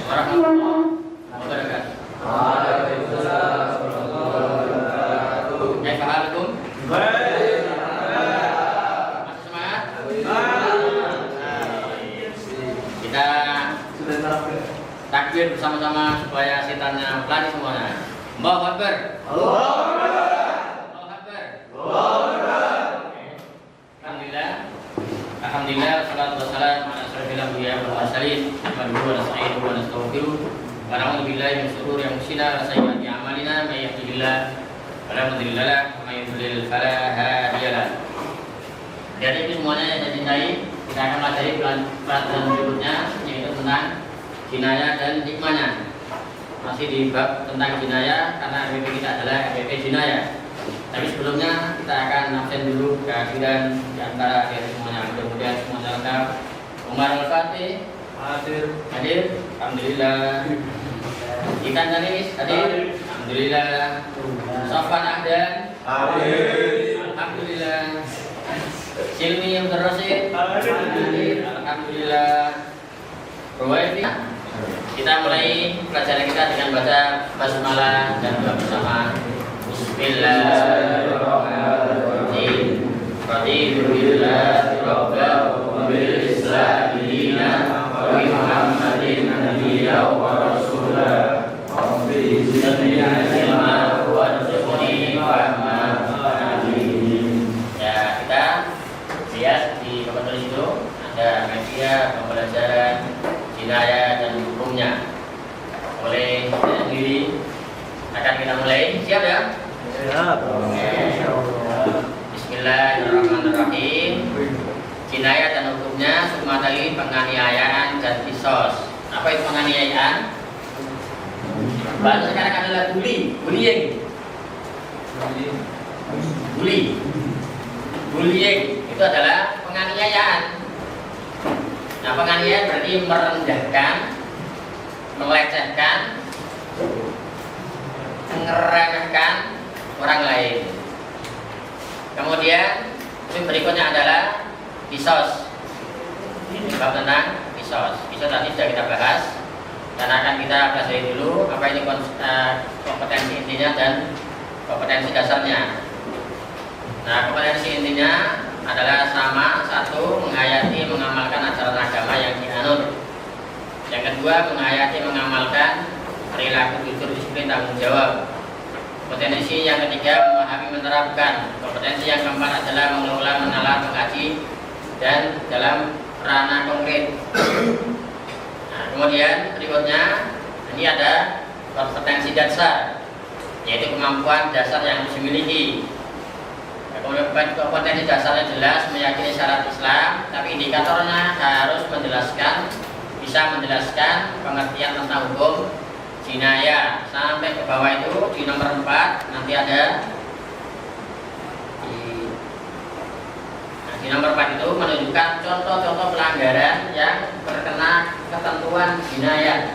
warahmatullahi wabarakatuh. Waalaikumsalam warahmatullahi wabarakatuh. Kaifa halukum? Baik. Masih semangat? Kita takbir bersama-sama supaya setannya lari semuanya. Allahu Akbar. Allahu Akbar. Allahu Akbar. Allahu Akbar. Alhamdulillah. Alhamdulillah, salatu wassalamu ala asyrofil anbiya wal mursalin, wa nasta'inuhu wa nastaghfiruh. Wa na'udzu billahi min shururi anfusina wa sayyiati a'malina, may yahdihillahu fala mudilla lahu wa may yudlil fala hadiya lahu. Jadi itu semuanya yang saya cintai, kita akan pelajari pelajaran berikutnya, yaitu tentang jinayah dan hikmahnya. Masih di bab tentang jinayah, karena MPP kita adalah MPP jinayah. Tapi sebelumnya kita akan absen dulu kehadiran di antara dari semuanya. Mudah-mudahan semuanya lengkap. Umar Al-Fatih hadir. Alhamdulillah. Ikan Danis hadir. Alhamdulillah. Sofan Ahdan Hadir. Alhamdulillah. Silmi yang terrosid hadir. Alhamdulillah. Ruwaifi. Kita mulai pelajaran kita dengan baca basmalah dan doa bersama. Bismillahirrahmanirrahim. Raditu billahi rabban wa bil islami dinan wa bi Muhammadin nabiyyan wa rasulan. Rabbi zidni ilma warzuqni fahma. Amin. Ya, kita lihat di papan tulis itu ada media pembelajaran jinayah dan hukumnya. Oleh saya sendiri akan kita mulai. Siap ya? Siap. Bismillahirrahmanirrahim. Jinayah dan hukumnya sematali penganiayaan dan kisos. Apa itu penganiayaan? Bahasa sekarang adalah bullying. Bullying itu adalah penganiayaan. Nah, penganiayaan berarti merendahkan, melecehkan, mengeremehkan orang lain. Kemudian yang berikutnya adalah kisos. Bab tentang kisos. Kisos tadi sudah kita bahas dan akan kita pelajari dulu apa ini kompetensi intinya dan kompetensi dasarnya. Nah, kompetensi intinya adalah sama, satu, menghayati mengamalkan ajaran agama yang dianut. Yang kedua, menghayati mengamalkan perilaku jujur, disiplin, tanggung jawab. Kompetensi yang ketiga, memahami menerapkan. Kompetensi yang keempat adalah mengelola, menalar, mengkaji dan dalam ranah konkret. Nah, kemudian berikutnya ini ada kompetensi dasar, yaitu kemampuan dasar yang harus dimiliki. Nah, kemudian kompetensi dasarnya jelas, meyakini syarat Islam, tapi indikatornya harus bisa menjelaskan pengertian tentang hukum jinayah. Sampai ke bawah itu di nomor 4 nanti ada di nomor 4 itu menunjukkan contoh-contoh pelanggaran yang terkena ketentuan jinayah.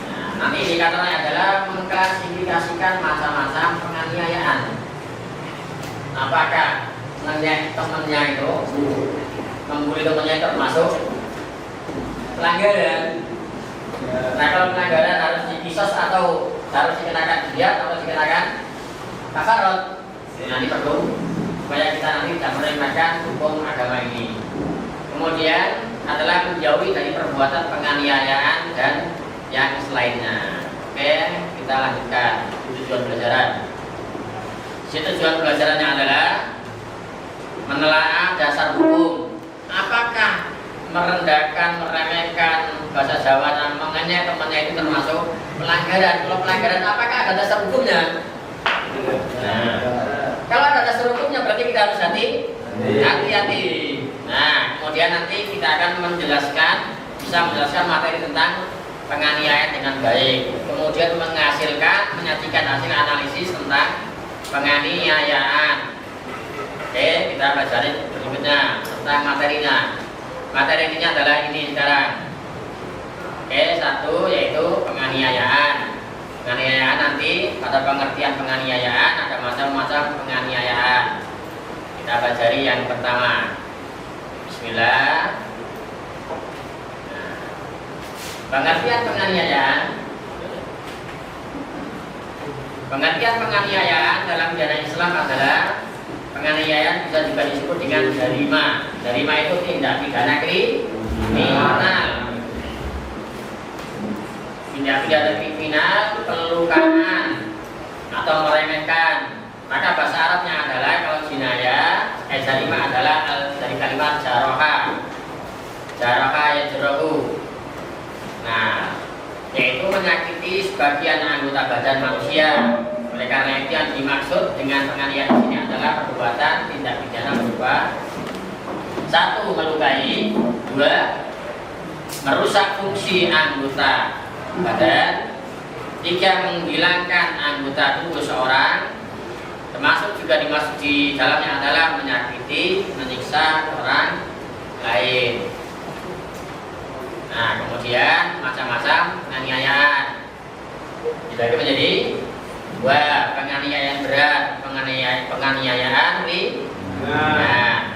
Nah, nanti indikatornya adalah mengklasifikasikan macam-macam penganiayaan. Apakah temannya itu membuli temannya termasuk pelanggaran? Nah, kalau pelanggaran harus dikisos atau harus dikenakan diat atau dikenakan kafarat. Nah, ini perlu supaya kita nanti tidak meremehkan hukum agama ini. Kemudian adalah menjauhi dari perbuatan penganiayaan dan yang selainnya. Oke, kita lanjutkan tujuan pelajaran. Tujuan pelajarannya adalah menelaah dasar hukum. Apakah merendahkan, meremehkan, bahasa Jawa dan mengenai temannya itu termasuk pelanggaran? Kalau pelanggaran, apakah ada dasar hukumnya? Nah, kalau ada dasar hukumnya berarti kita harus hati-hati. Nah, kemudian nanti kita akan bisa menjelaskan materi tentang penganiayaan dengan baik. Kemudian menyajikan hasil analisis tentang penganiayaan. Oke, kita pelajari berikutnya tentang materinya. Materi intinya adalah ini sekarang. Oke, satu yaitu penganiayaan. Penganiayaan nanti pada pengertian penganiayaan ada macam-macam penganiayaan. Kita pelajari yang pertama. Bismillah. Pengertian penganiayaan dalam pidana Islam adalah penganiayaan bisa juga disebut dengan jarima. Jarima itu tindak pidana kriminal. Tindak pidana kriminal, pelukaan atau meremehkan. Maka bahasa Arabnya adalah kalau jinayah, jarima adalah dari kalimat jaroha. Jaroha yajrohu. Nah, yaitu menyakiti sebagian anggota badan manusia. Oleh karena itu yang dimaksud dengan penganiayaan di sini adalah perbuatan tindak pidana berupa 1. Melukai, 2. Merusak fungsi anggota badan, 3. Menghilangkan anggota tubuh seorang, termasuk juga dimaksud di dalamnya adalah menyakiti, menyiksa orang lain. Nah, kemudian macam-macam penganiayaan dibagi menjadi 2. Penganiayaan berat, penganiayaan ringan. Nah,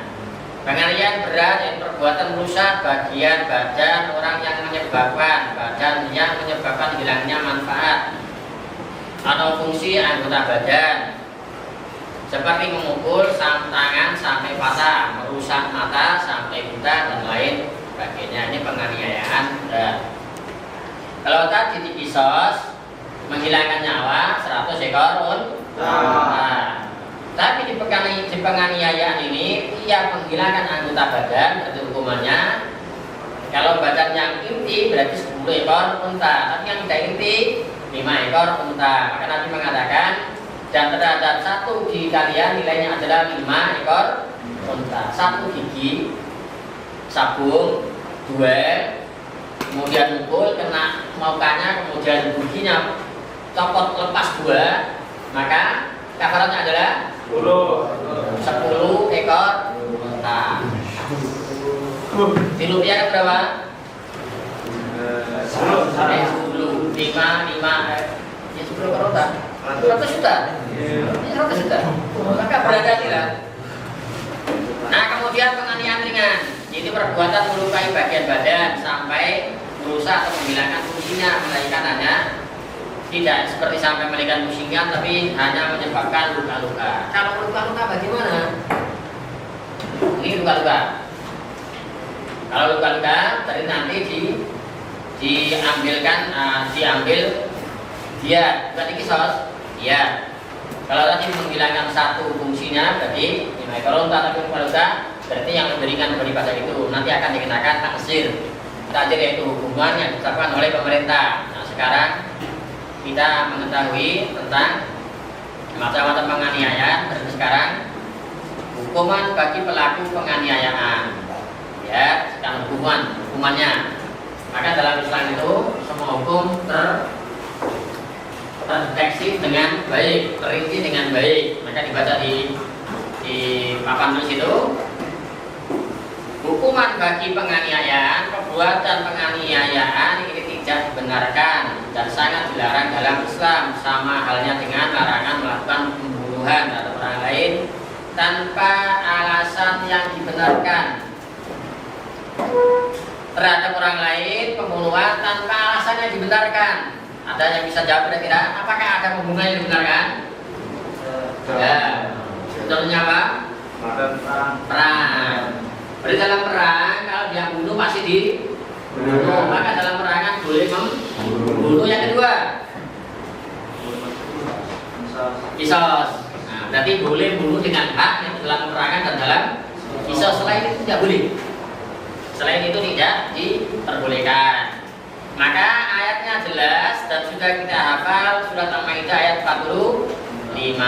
penganiayaan berat yang perbuatan merusak bagian badan orang yang menyebabkan hilangnya manfaat atau fungsi anggota badan, seperti memukul tangan sampai patah, merusak mata sampai buta dan lain sebagainya. Ini penganiayaan berat. Kalau tadi di kisos menghilangkan nyawa 100 ekor unta. Tapi di penganiayaan ini ia menghilangkan anggota badan, berarti hukumannya kalau badan yang inti berarti 10 ekor unta, tapi yang tidak inti 5 ekor unta. Maka Nabi mengatakan dan terhadap 1 gigi kalian nilainya adalah 5 ekor unta. 1 gigi sabung, 2, kemudian mukul kena mukanya, kemudian giginya copot lepas 2, maka kafaratnya adalah 10 ekor unta. Dirupiahkan berapa? 10, 5, ya 10 ekor unta 100 juta. Ini 100 juta. Maka berhati-hatilah. Nah, kemudian penganiayaan ringan, yaitu perbuatan melukai bagian badan sampai merusak atau menghilangkan fungsinya, melainkan hanya tidak seperti sampai menghilangkan fungsinya, tapi hanya menyebabkan luka-luka. Kalau luka-luka bagaimana? Ini luka-luka. Kalau luka-luka tadi nanti diambil dia bukan dikisos, ya. Kalau tadi menghilangkan 1 fungsinya berarti 5 ekor unta, tapi luka-luka berarti yang memberikan daripada itu nanti akan dikenakan taksir. Taksir yaitu hukuman yang ditetapkan oleh pemerintah. Nah, sekarang kita mengetahui tentang macam-macam penganiayaan. Berarti sekarang hukuman bagi pelaku penganiayaan. Ya, sekarang hukumannya. Maka dalam Islam itu semua hukum terdeteksi dengan baik, terinci dengan baik. Maka dibaca di papan tulis itu, hukuman bagi penganiayaan, perbuatan penganiayaan ini tidak dibenarkan dan sangat dilarang dalam Islam, sama halnya dengan larangan melakukan pembunuhan terhadap orang lain tanpa alasan yang dibenarkan. Terhadap orang lain pembunuhan tanpa alasan yang dibenarkan. Ada yang bisa jawab kira-kira? Apakah ada pembunuhan yang dibenarkan? Ya. Contohnya apa? Perang. Berarti dalam perang kalau dia bunuh pasti dibunuh. Maka dalam perangan boleh membunuh. Yang kedua, kisos. Nah, berarti boleh bunuh dengan hak yang dalam perangan dan dalam kisos. Selain itu tidak boleh. Selain itu tidak diperbolehkan. Maka ayatnya jelas dan sudah kita hafal surat Al-Maidah ayat 45.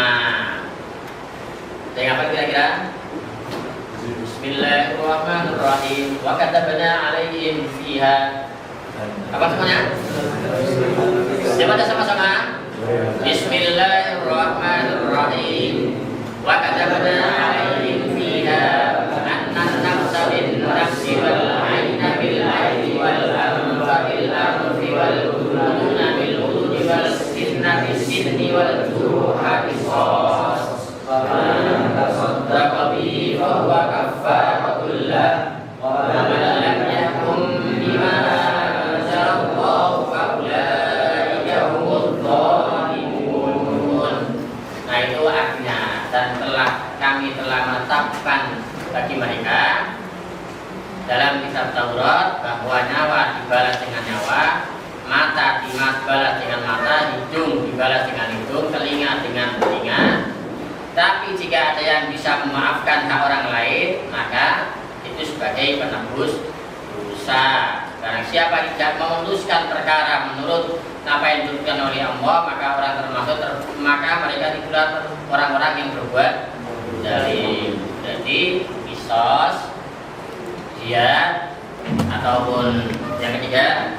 Saya hafal kira-kira? Bismillahirrahmanirrahim. Wa katabna 'alaihim fiha. Apa semuanya? Coba sama-sama. Bismillahirrahmanirrahim. Wa katabna 'alaihim fiha annan nafsa bin nafsi wal 'aina bil 'aini wal anfa bil anfi wal udhuna bil udhuni wal sinna bis sinni wal juruha qisas. Faman tasaddaqa bihi fa huwa kaffaratul lah wa man lam yahkum bima anzalallahu bisa memaafkan hak orang lain, maka itu sebagai penembus dosa. Barang siapa tidak memutuskan perkara menurut apa yang ditentukan oleh Allah, maka mereka itulah orang-orang yang berbuat zalim. Jadi qisas, jihad, ataupun yang ketiga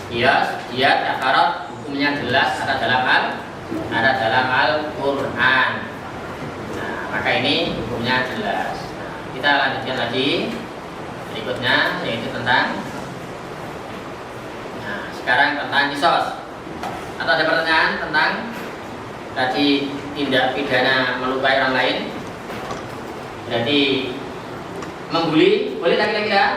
jihad, kafarat, hukumnya jelas ada dalam Al-Quran. Nah, maka ini hukumnya jelas. Kita lanjutkan lagi berikutnya, yaitu tentang sekarang tentang qisas. Atau ada pertanyaan tentang tadi tindak pidana melukai orang lain? Jadi membuli boleh tak kira-kira?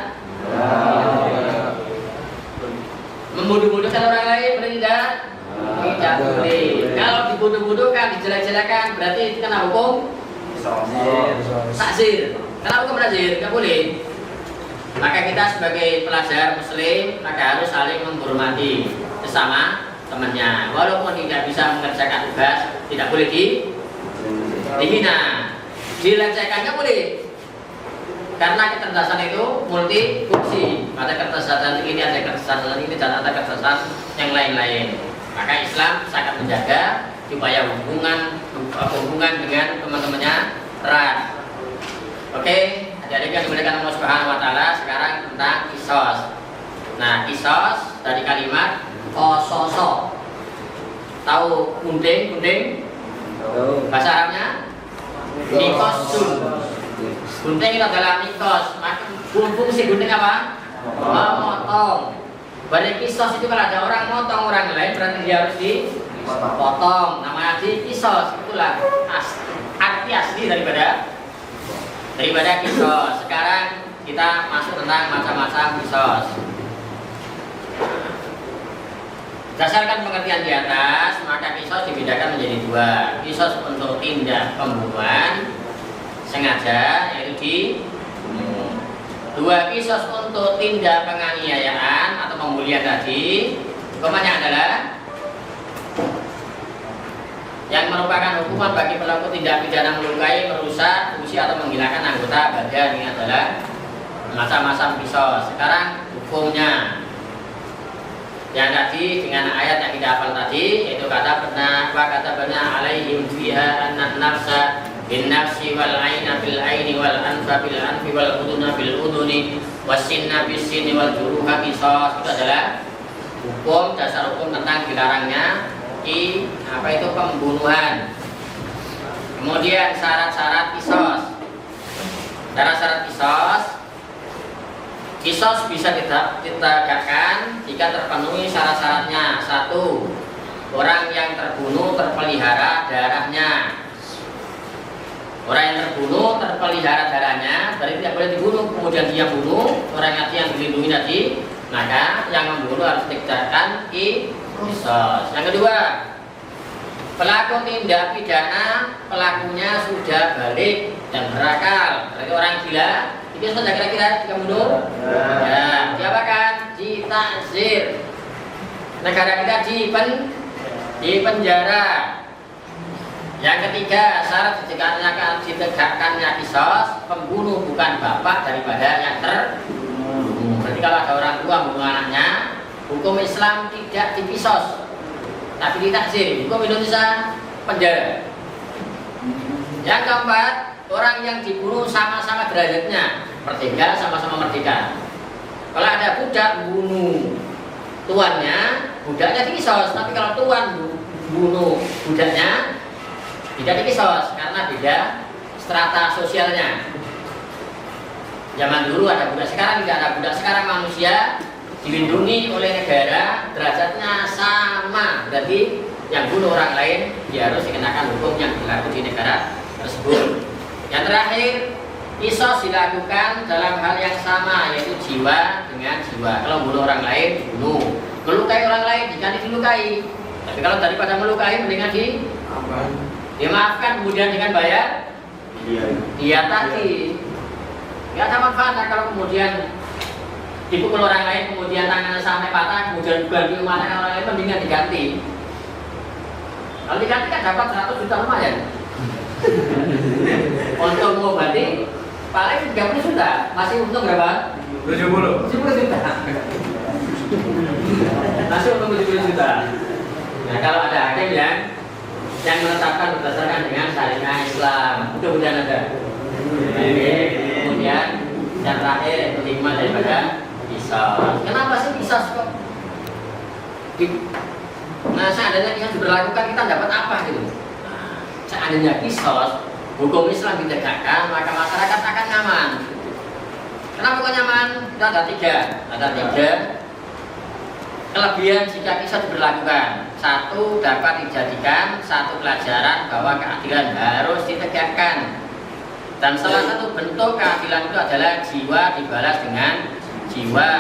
Membunuh-bunuhkan orang lain boleh tidak? Tidak boleh. Kalau dibunuh-bunuhkan, dijelek-jelekan, berarti itu kena hukum takzir. Kena hukum takzir, tidak boleh. Maka kita sebagai pelajar muslim maka harus saling menghormati sesama temannya. Walaupun tidak bisa mengerjakan tugas, tidak boleh dihina. Dilecehkan nggak boleh. Karena kecerdasan itu multi fungsi. Ada kecerdasan ini, ada kecerdasan ini, dan ada kecerdasan yang lain-lain. Maka Islam sangat menjaga supaya hubungan dengan teman-temannya erat. Oke, jadi yang dimuliakan Allah Subhanahu Wa Taala, sekarang tentang qisas. Nah, qisas dari kalimat qososo. Tahu gunting? Bahasa Arabnya mikosun. Gunting itu adalah mikos. Fungsi gunting apa? Memotong. Pada qisas itu kalau ada orang motong orang lain berarti dia harus dipotong. Namanya qisas. Itulah arti asli daripada qisas. Sekarang kita masuk tentang macam-macam qisas. Berdasarkan pengertian di atas, maka qisas dibedakan menjadi dua. Qisas untuk tindak pembunuhan sengaja, yaitu dibunuh. Dua qisas untuk tindak penganiayaan atau pembulian tadi. Hukumannya adalah yang merupakan hukuman bagi pelaku tindak pidana melukai, merusak, fungsi atau menghilangkan anggota badan. Ini adalah macam-macam qisas. Sekarang hukumnya yang tadi dengan ayat yang kita hafal tadi, yaitu kata benar alaihim fiha anna nafsa bin nafsi wal aina bil aini wal anfa bil anfi wal uduna bil uduni wasinna bis sinni wal juruha qisas. Itu adalah hukum, dasar hukum tentang dilarangnya pembunuhan. Kemudian syarat-syarat qisas. Syarat-syarat qisas bisa ditegakkan jika terpenuhi syarat-syaratnya. Satu, orang yang terbunuh terpelihara darahnya. Orang yang terbunuh terpelihara darahnya, berarti tidak boleh dibunuh. Kemudian dia bunuh orang yang dilindungi tadi, maka yang membunuh harus ditegakkan qisas. Yang kedua, pelaku tindak pidana pelakunya sudah balik dan berakal. Berarti orang gila. Itu sudah kira-kira jika bunuh, ya, diapakan? Ditakzir. Negara kita di penjara. Yang ketiga, syarat ditegakkannya qisas, pembunuh bukan bapak daripada yang terbunuh. Berarti kalau ada orang tua membunuh anaknya, hukum Islam tidak diqisas, tapi ditakzir. Hukum Indonesia penjara. Yang keempat, orang yang dibunuh sama-sama derajatnya, merdeka sama-sama merdeka. Kalau ada budak bunuh tuannya, budaknya diqisas. Tapi kalau tuan bunuh budaknya, tidak diqisas karena beda strata sosialnya. Zaman dulu ada budak, sekarang tidak ada budak. Sekarang manusia dilindungi oleh negara, derajatnya sama. Berarti yang bunuh orang lain dia harus dikenakan hukum yang berlaku di negara tersebut. Yang terakhir, qisas dilakukan dalam hal yang sama, yaitu jiwa dengan jiwa. Kalau bunuh orang lain dibunuh, melukai orang lain diganti dilukai. Tapi kalau daripada melukai mendingan dimaafkan kemudian dengan bayar dia tadi. Nggak ada manfaatnya kalau kemudian dipukul orang lain, kemudian tangannya sampai patah, kemudian diganti kemana orang lain, mendingan diganti. Kalau diganti kan dapat 100 juta lumayan. Untuk mengobati paling 30 juta, masih untung berapa? 70. 70 juta. Masih untung 70 juta. Nah, kalau ada hakim yang menetapkan berdasarkan dengan syariat Islam, mudah-mudahan ada. Oke, kemudian yang terakhir yang kelima daripada qisas. Kenapa sih qisas kok? Nah, seandainya qisas diberlakukan kita dapat apa gitu? Nah, seandainya qisas hukum Islam ditegakkan, maka masyarakat akan nyaman. Kenapa kok nyaman? Kita ada tiga kelebihan jika qisas diberlakukan. Satu, dapat dijadikan satu pelajaran bahwa keadilan harus ditegakkan. Dan salah satu bentuk keadilan itu adalah jiwa dibalas dengan jiwa.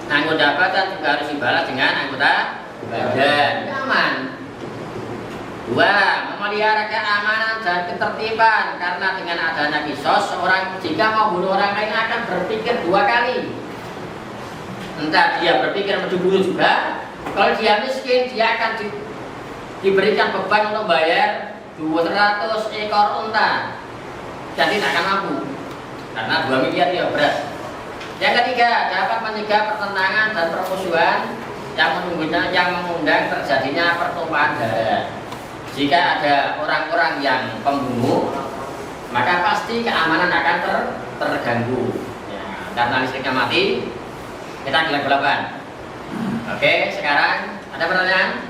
Anggota badan juga harus dibalas dengan anggota badan. Nyaman. Dua, memelihara keamanan dan ketertiban. Karena dengan adanya qisas, seorang jika mau bunuh orang lain akan berpikir dua kali. Entah dia berpikir mencemburu juga. Kalau dia miskin, dia akan diberikan beban untuk bayar 200 ekor unta. Jadi tidak akan mampu karena 2 miliar dia beras. Yang ketiga, dapat mencegah pertentangan dan permusuhan yang mengundang terjadinya pertumpahan darah. Jika ada orang-orang yang pembunuh, maka pasti keamanan akan terganggu. Ya, karena listriknya mati, kita gelap-gelapan. Oke, sekarang ada pertanyaan?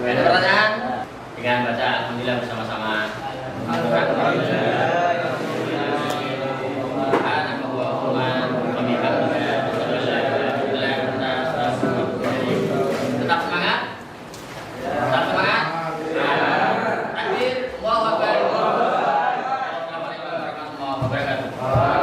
Ada pertanyaan? Dengan baca alhamdulillah bersama-sama. Tetap semangat? Tetap semangat? Takbir, Allahu Akbar. Assalamualaikum warahmatullahi wabarakatuh.